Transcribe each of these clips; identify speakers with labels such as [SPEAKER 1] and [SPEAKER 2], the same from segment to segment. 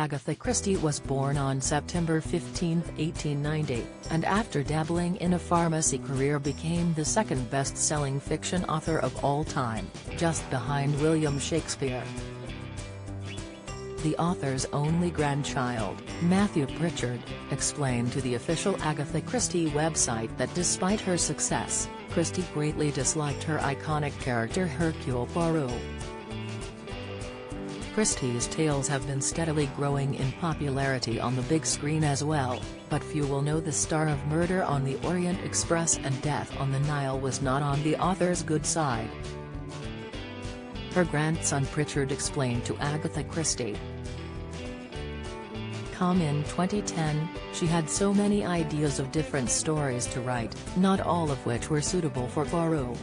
[SPEAKER 1] Agatha Christie was born on September 15, 1890, and after dabbling in a pharmacy career became the second best-selling fiction author of all time, just behind William Shakespeare. The author's only grandchild, Matthew Pritchard, explained to the official Agatha Christie website that despite her success, Christie greatly disliked her iconic character Hercule Poirot. Christie's tales have been steadily growing in popularity on the big screen as well, but few will know the star of Murder on the Orient Express and Death on the Nile was not on the author's good side. Her grandson Pritchard explained to Agatha Christie. In 2010, she had so many ideas of different stories to write, not all of which were suitable for Poirot.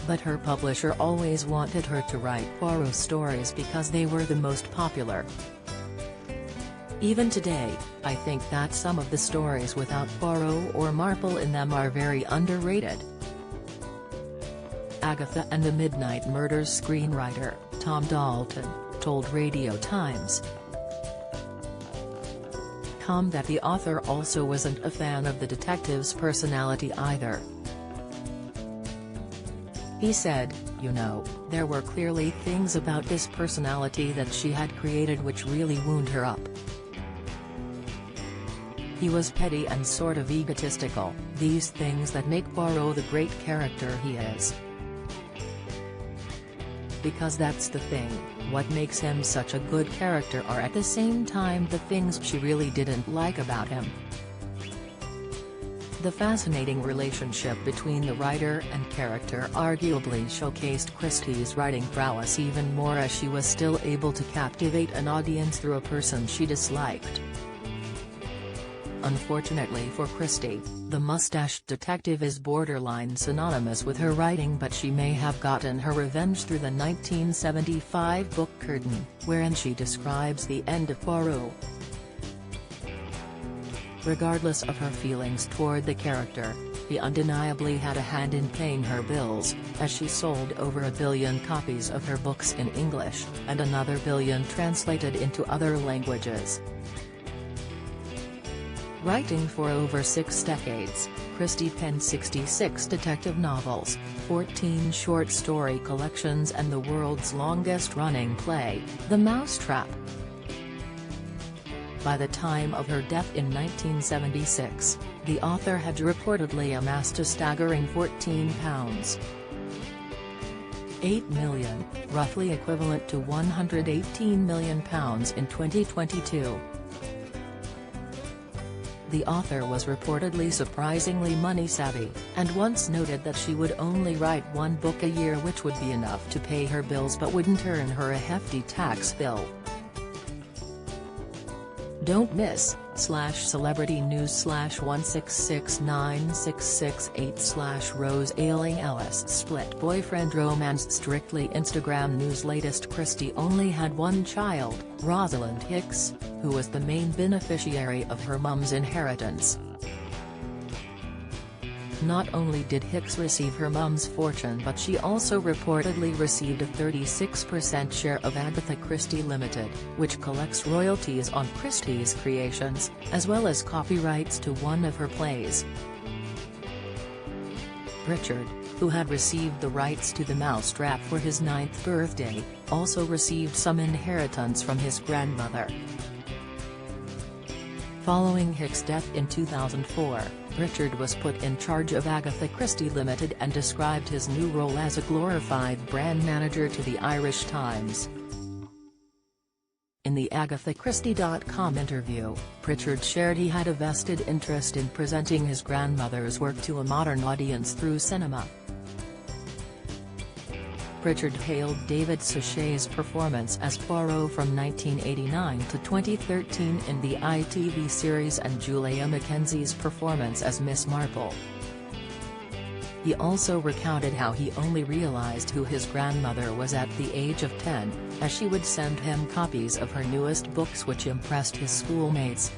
[SPEAKER 1] But her publisher always wanted her to write Poirot stories because they were the most popular. Even today, I think that some of the stories without Poirot or Marple in them are very underrated. Agatha and the Midnight Murders screenwriter, Tom Dalton, told Radio Times that the author also wasn't a fan of the detective's personality either. He said, "You know, there were clearly things about this personality that she had created which really wound her up. He was petty and sort of egotistical, these things that make Poirot the great character he is. Because that's the thing, what makes him such a good character are at the same time the things she really didn't like about him." The fascinating relationship between the writer and character arguably showcased Christie's writing prowess even more as she was still able to captivate an audience through a person she disliked. Unfortunately for Christie, the mustached detective is borderline synonymous with her writing, but she may have gotten her revenge through the 1975 book Curtain, wherein she describes the end of Poirot. Regardless of her feelings toward the character, he undeniably had a hand in paying her bills, as she sold over 1 billion copies of her books in English, and another billion translated into other languages. Writing for over 6 decades, Christie penned 66 detective novels, 14 short story collections and the world's longest-running play, The Mousetrap. By the time of her death in 1976, the author had reportedly amassed a staggering £14.8 million, roughly equivalent to £118 million in 2022. The author was reportedly surprisingly money-savvy, and once noted that she would only write 1 book a year, which would be enough to pay her bills but wouldn't earn her a hefty tax bill. Don't miss /celebrity news /1669668 Rose Ailing Ellis split boyfriend romance Strictly Instagram news latest Christie only had one child, Rosalind Hicks, who was the main beneficiary of her mum's inheritance. Not only did Hicks receive her mum's fortune, but she also reportedly received a 36% share of Agatha Christie Limited, which collects royalties on Christie's creations, as well as copyrights to one of her plays. Pritchard, who had received the rights to The Mousetrap for his 9th birthday, also received some inheritance from his grandmother. Following Hicks' death in 2004, Pritchard was put in charge of Agatha Christie Limited and described his new role as a glorified brand manager to the Irish Times. In the AgathaChristie.com interview, Pritchard shared he had a vested interest in presenting his grandmother's work to a modern audience through cinema. Pritchard hailed David Suchet's performance as Poirot from 1989 to 2013 in the ITV series and Julia Mackenzie's performance as Miss Marple. He also recounted how he only realized who his grandmother was at the age of 10, as she would send him copies of her newest books which impressed his schoolmates.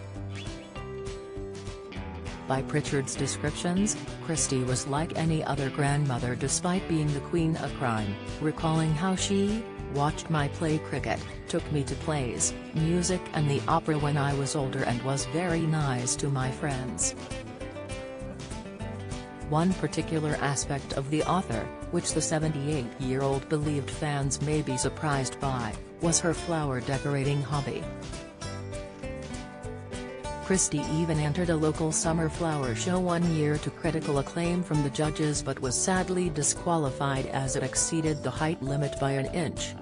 [SPEAKER 1] By Pritchard's descriptions, Christie was like any other grandmother despite being the queen of crime, recalling how she watched my play cricket, took me to plays, music and the opera when I was older and was very nice to my friends. One particular aspect of the author, which the 78-year-old believed fans may be surprised by, was her flower decorating hobby. Christie even entered a local summer flower show one year to critical acclaim from the judges but was sadly disqualified as it exceeded the height limit by an inch.